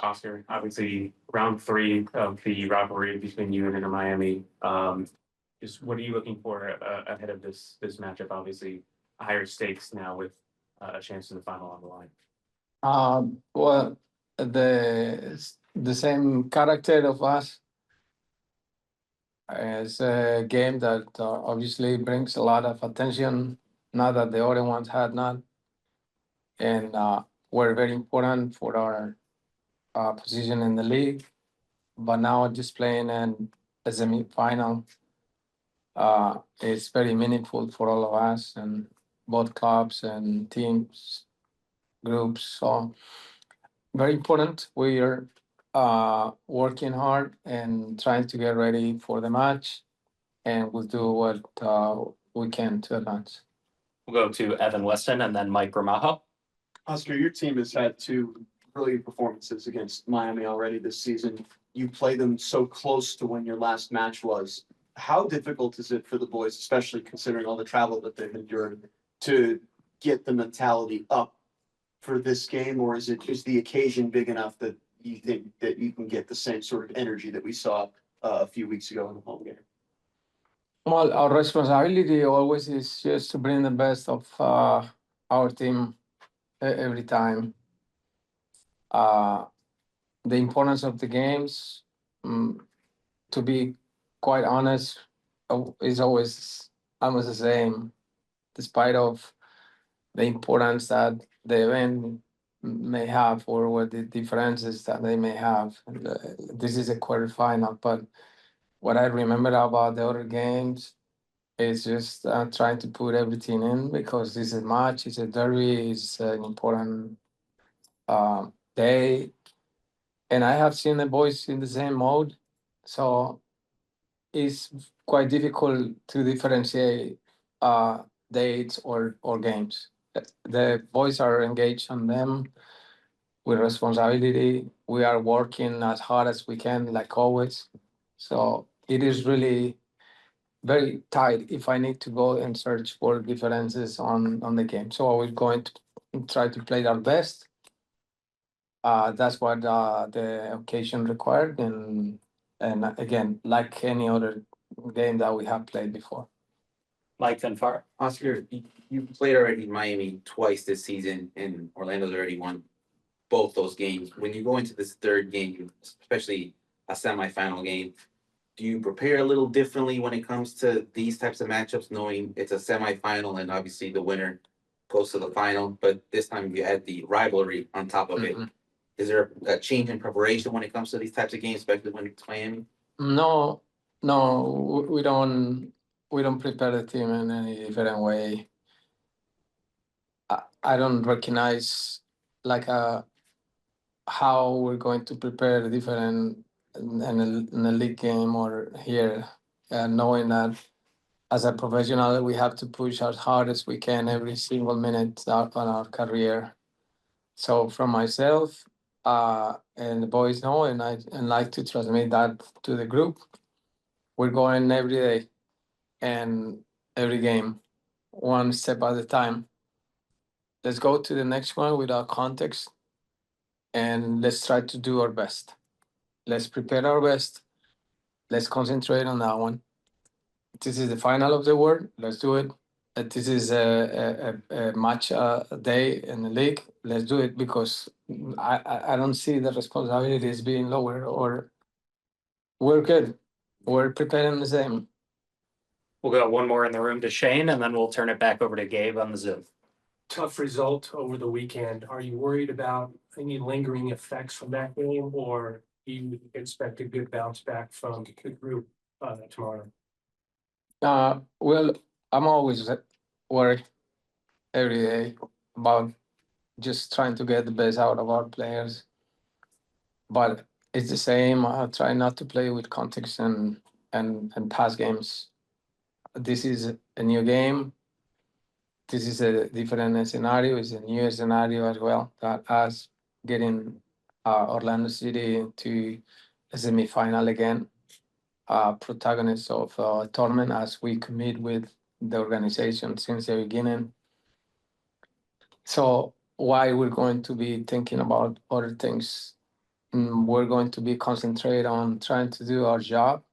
Oscar, obviously round three of the rivalry between you and Inter Miami. Just what are you looking for ahead of this matchup? Obviously, higher stakes now with a chance to the final on the line. Well, the same character of us is a game that obviously brings a lot of attention. Now that the other ones had not, and were very important for our position in the league. But now just playing in a semi-final is very meaningful for all of us and both clubs and teams, groups. So very important. We are working hard and trying to get ready for the match, and we'll do what we can to advance. We'll go to Evan Weston and then Mike Gramajo. Oscar, your team has had two brilliant performances against Miami already this season. You play them so close to when your last match was. How difficult is it for the boys, especially considering all the travel that they've endured, to get the mentality up for this game, or is the occasion big enough that you think that you can get the same sort of energy that we saw a few weeks ago in the home game? Well, our responsibility always is just to bring the best of our team every time. Uh, the importance of the games, mm, to be quite honest, is always almost the same, despite of the importance that the event may have or what the differences that they may have. And, this is a quarterfinal, but what I remember about the other games is just trying to put everything in because this is a match, it's a derby, it's an important day, and I have seen the boys in the same mode, so it's quite difficult to differentiate dates or games. The boys are engaged on them with responsibility. We are working as hard as we can, like always. So it is really very tight if I need to go and search for differences on the game. So I was going to try to play our best. That's what the occasion required, and again, like any other game that we have played before. Mike Finfar. Oscar, you played already in Miami twice this season, and Orlando's already won both those games. When you go into this third game, especially a semifinal game, do you prepare a little differently when it comes to these types of matchups, knowing it's a semifinal and obviously the winner goes to the final, but this time you add the rivalry on top of it? Mhm. Is there a change in preparation when it comes to these types of games, especially when it's Miami? No, no, we don't prepare the team in any different way. I don't recognize like how we're going to prepare the different in a league game or here, knowing that as a professional we have to push as hard as we can every single minute out on our career. So from myself, and the boys know, and I and like to transmit that to the group. We're going every day and every game, one step at a time. Let's go to the next one without context, and let's try to do our best. Let's prepare our best. Let's concentrate on that one. This is the final of the world. Let's do it. This is a match a day in the league. Let's do it because I don't see the responsibilities being lower or we're good. We're preparing the same. We'll go one more in the room to Shane, and then we'll turn it back over to Gabe on the Zoom. Tough result over the weekend. Are you worried about any lingering effects from that game, or do you expect a good bounce back from the group tomorrow? Well, I'm always worried every day about just trying to get the best out of our players. But it's the same. I try not to play with context and past games. This is a new game. This is a different scenario. It's a new scenario as well. That us getting Orlando City to a semifinal again, protagonists of a tournament as we commit with the organization since the beginning. So why we're going to be thinking about other things we're going to be concentrated on trying to do our job,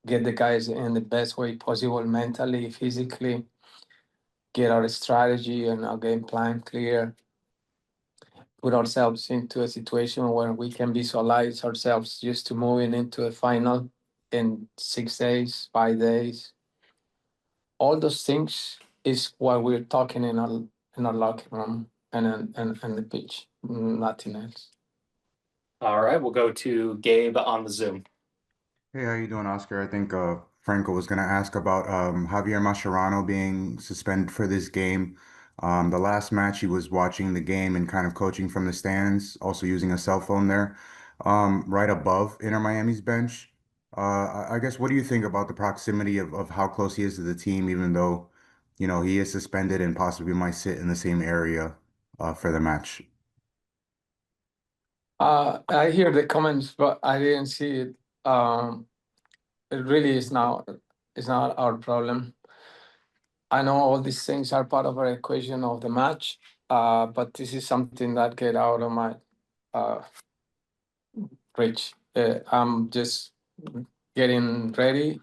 get the guys in the best way possible, mentally, physically, get our strategy and our game plan clear, put ourselves into a situation where we can visualize ourselves just to moving into a final in 6 days, 5 days. All those things is what we're talking in our locker room and the pitch, nothing else. All right, we'll go to Gabe on the Zoom. Hey, how you doing, Oscar? I think Franco was gonna ask about Javier Mascherano being suspended for this game. The last match he was watching the game and kind of coaching from the stands, also using a cell phone there, right above Inter Miami's bench. I guess what do you think about the proximity of how close he is to the team, even though, you know, he is suspended and possibly might sit in the same area for the match? I hear the comments, but I didn't see it. It really is not. It's not our problem. I know all these things are part of our equation of the match, but this is something that get out of my uh, reach. I'm just getting ready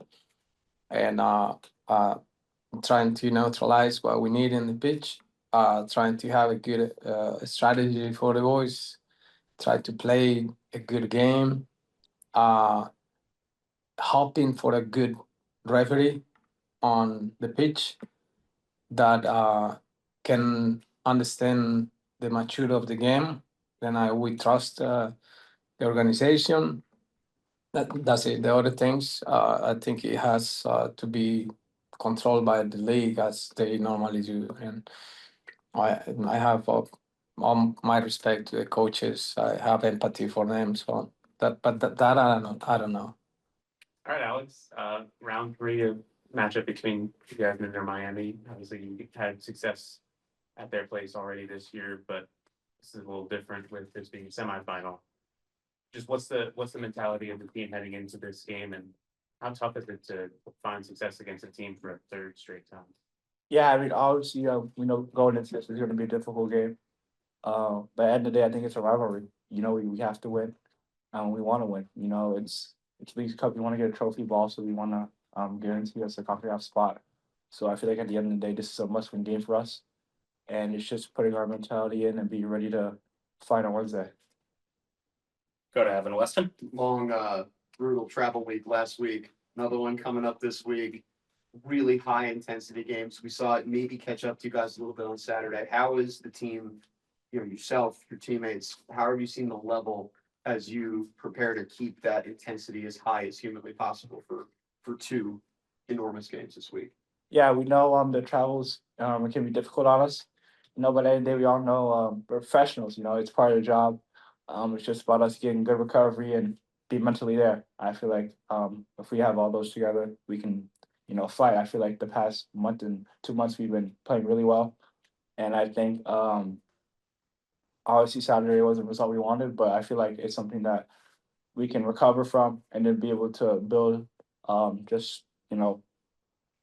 and trying to neutralize what we need in the pitch. Trying to have a good strategy for the boys. Try to play a good game. Hoping for a good referee on the pitch that can understand the maturity of the game. Then we trust the organization. That's it. The other things, I think it has to be controlled by the league as they normally do. And I have all my respect to the coaches. I have empathy for them. So that I don't know. I don't know. All right, Alex, round three of matchup between you guys and Inter Miami. Obviously, you had success at their place already this year, but this is a little different with this being a semifinal. Just what's the mentality of the team heading into this game, and how tough is it to find success against a team for a third straight time? Yeah, I mean, obviously, we know going into this is going to be a difficult game. But at the end of the day, I think it's a rivalry. We have to win, and we want to win. It's Leagues Cup. We want to get a trophy, but also we want to guarantee us a CONCACAF spot. So I feel like at the end of the day, this is a must-win game for us, and it's just putting our mentality in and being ready to fight on Wednesday. Go to Evan Weston. Long, brutal travel week last week, another one coming up this week. Really high intensity games. We saw it maybe catch up to you guys a little bit on Saturday. How is the team, yourself, your teammates, how have you seen the level as you prepare to keep that intensity as high as humanly possible for two enormous games this week? Yeah, we know the travels it can be difficult on us. But at the end of the day, we all know we're professionals. It's part of the job. It's just about us getting good recovery and be mentally there. I feel like if we have all those together, we can fight. I feel like the past month and 2 months we've been playing really well, and I think obviously Saturday wasn't the result we wanted, but I feel like it's something that we can recover from and then be able to build just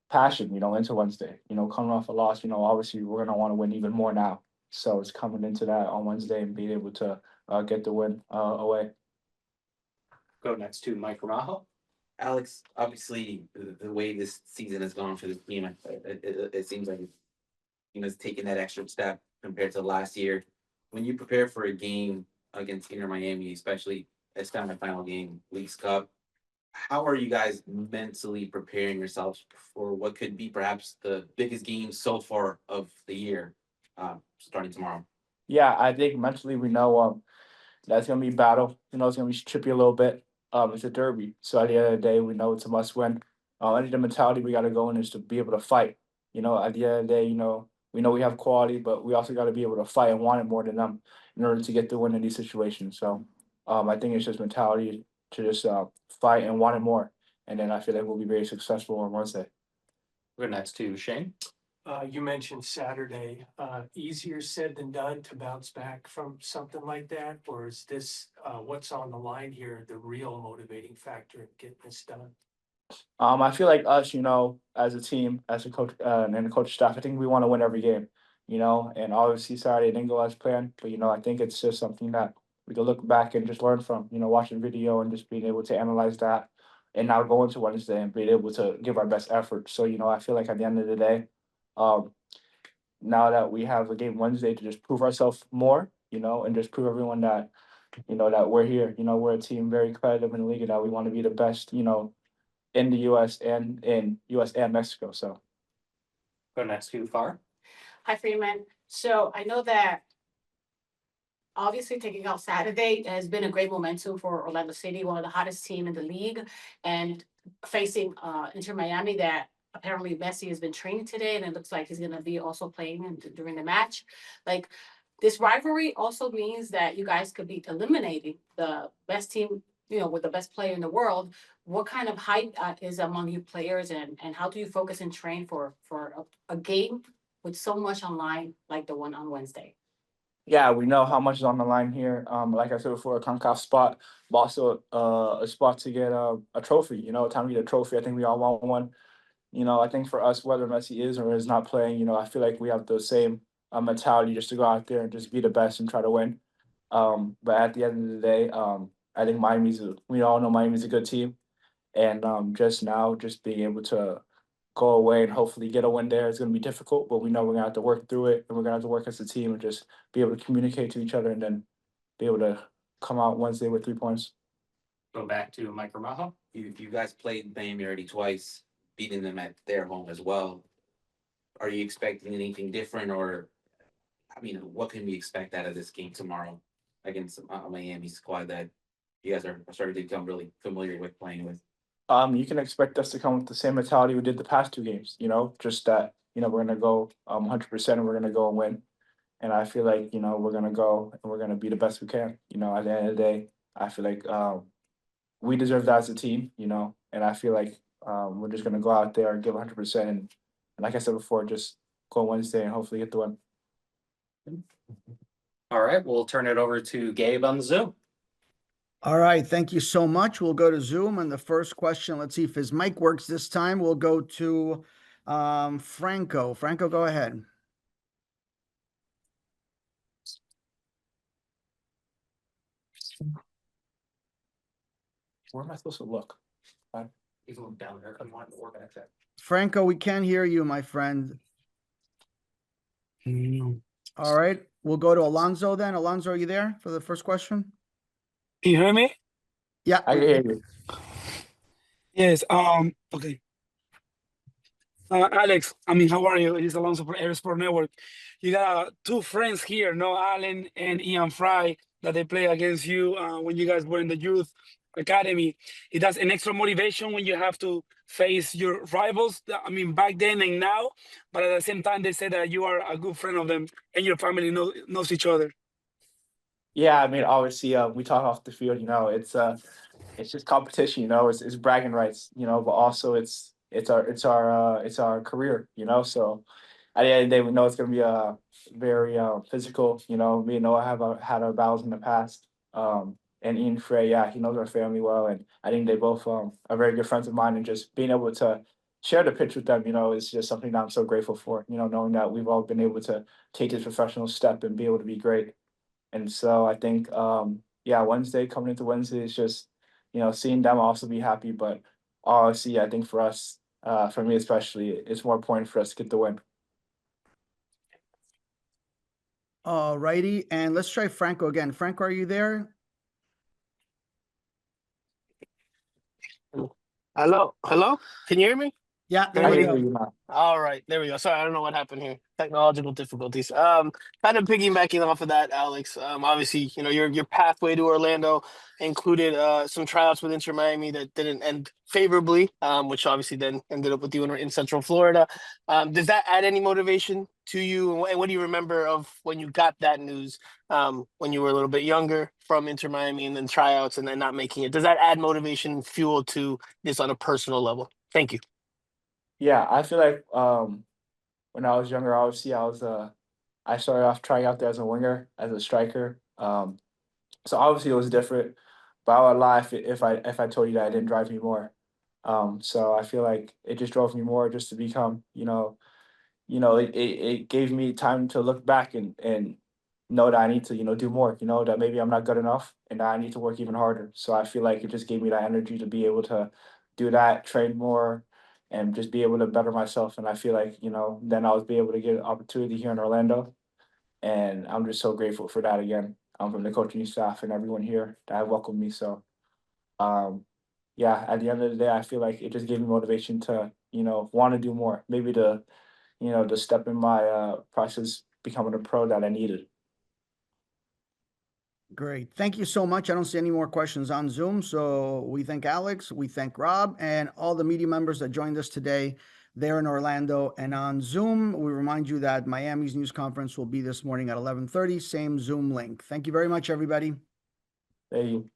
passion, into Wednesday. Coming off a loss, obviously we're gonna want to win even more now. So it's coming into that on Wednesday and being able to get the win away. Go next to Mike Ramajo. Alex, obviously, the way this season has gone for the team, it seems like it's taking that extra step compared to last year. When you prepare for a game against Inter Miami, especially a semifinal game, Leagues Cup, how are you guys mentally preparing yourselves for what could be perhaps the biggest game so far of the year, starting tomorrow? Yeah, I think mentally we know that's gonna be battle. It's gonna be trippy a little bit. It's a derby, so at the end of the day, we know it's a must win. I think the mentality we got to go in is to be able to fight. At the end of the day, we know we have quality, but we also got to be able to fight and want it more than them in order to get the win in these situations. So, I think it's just mentality to just fight and want it more, and then I feel like we'll be very successful on Wednesday. Go next to Shane. You mentioned Saturday, easier said than done to bounce back from something like that? Or is this, what's on the line here, the real motivating factor in getting this done? I feel like us, as a team, as a coach and the coach staff, I think we want to win every game, and obviously Saturday didn't go as planned, but I think it's just something that we can look back and just learn from, watching video and just being able to analyze that and now go into Wednesday and being able to give our best effort. So, I feel like at the end of the day, um, now that we have a game Wednesday to just prove ourselves more, and just prove everyone that, that we're here, we're a team very competitive in the league and that we want to be the best, in the US and Mexico. So Go next to Far. Hi, Freeman. So I know that obviously taking out Saturday has been a great momentum for Orlando City, one of the hottest team in the league, and facing Inter Miami that apparently Messi has been training today, and it looks like he's gonna be also playing during the match. Like this rivalry also means that you guys could be eliminating the best team, with the best player in the world. What kind of hype is among you players, and how do you focus and train for a game with so much online like the one on Wednesday? yeah, we know how much is on the line here. Like I said before, a CONCACAF spot, but also a spot to get a trophy. Time to get a trophy. I think we all want one. I think for us, whether Messi is or is not playing, I feel like we have the same mentality just to go out there and just be the best and try to win. But at the end of the day, I think we all know Miami's a good team, and just being able to go away and hopefully get a win there is going to be difficult, but we know we're going to have to work through it and we're going to have to work as a team and just be able to communicate to each other and then be able to come out Wednesday with 3 points. Go back to Mike Ramajo. You guys played Miami already twice, beating them at their home as well. Are you expecting anything different, or what can we expect out of this game tomorrow against a Miami squad that you guys are starting to become really familiar with playing with? You can expect us to come with the same mentality we did the past 2 games, just that, we're going to go 100% and we're going to go and win. And I feel like, we're going to go and we're going to be the best we can. At the end of the day, I feel like we deserve that as a team, and I feel like we're just going to go out there and give 100%. And like I said before, just go Wednesday and hopefully get the win. All right, we'll turn it over to Gabe on Zoom. All right, thank you so much. We'll go to Zoom. And the first question, let's see if his mic works this time. We'll go to Franco. Franco, go ahead. Where am I supposed to look? You can look down there. I want to work at that. Franco, we can't hear you, my friend. All right, we'll go to Alonso then. Alonso, are you there for the first question? Can you hear me? Yeah. I can hear you. Yes. Okay. Alex, how are you? It's Alonso for Air Sport Network. You got 2 friends here, no, Allen and Ian Fry, that they play against you when you guys were in the youth academy. It does an extra motivation when you have to face your rivals. Back then and now, but at the same time, they say that you are a good friend of them and your family knows each other. Yeah, obviously, we talk off the field. It's just competition. It's bragging rights. But also it's our career. So at the end of the day, we know it's going to be a very physical. Me and Noah have had our battles in the past. And Ian Frey, yeah, he knows our family well, and I think they both are very good friends of mine. And just being able to share the pitch with them, is just something that I'm so grateful for. Knowing that we've all been able to take this professional step and be able to be great. And so I think, Wednesday, coming into Wednesday is just, seeing them also be happy. But obviously, I think for us, for me especially, it's more important for us to get the win. All righty, and let's try Franco again. Franco, are you there? Hello, can you hear me? Yeah, there I we can go. hear you now. All right, there we go. Sorry, I don't know what happened here. Technological difficulties. Kind of piggybacking off of that, Alex. Obviously, your pathway to Orlando included some tryouts with Inter Miami that didn't end favorably, which obviously then ended up with you in Central Florida. Does that add any motivation to you? And what do you remember of when you got that news when you were a little bit younger from Inter Miami and then tryouts and then not making it? Does that add motivation, fuel to this on a personal level? Thank you. Yeah, I feel like when I was younger, obviously I started off trying out there as a winger, as a striker. So obviously it was different, but I would lie if I told you that it didn't drive me more. So I feel like it just drove me more just to become, it gave me time to look back and know that I need to, do more, that maybe I'm not good enough and that I need to work even harder. So I feel like it just gave me that energy to be able to do that, train more, and just be able to better myself. And I feel like, then I was be able to get an opportunity here in Orlando. And I'm just so grateful for that again. From the coaching staff and everyone here that welcomed me. So yeah, at the end of the day, I feel like it just gave me motivation to, want to do more. Maybe to step in my process becoming a pro that I needed. Great. Thank you so much. I don't see any more questions on Zoom. So we thank Alex, we thank Rob, and all the media members that joined us today there in Orlando. And on Zoom, we remind you that Miami's news conference will be this morning at 11:30, same Zoom link. Thank you very much, everybody. Thank you.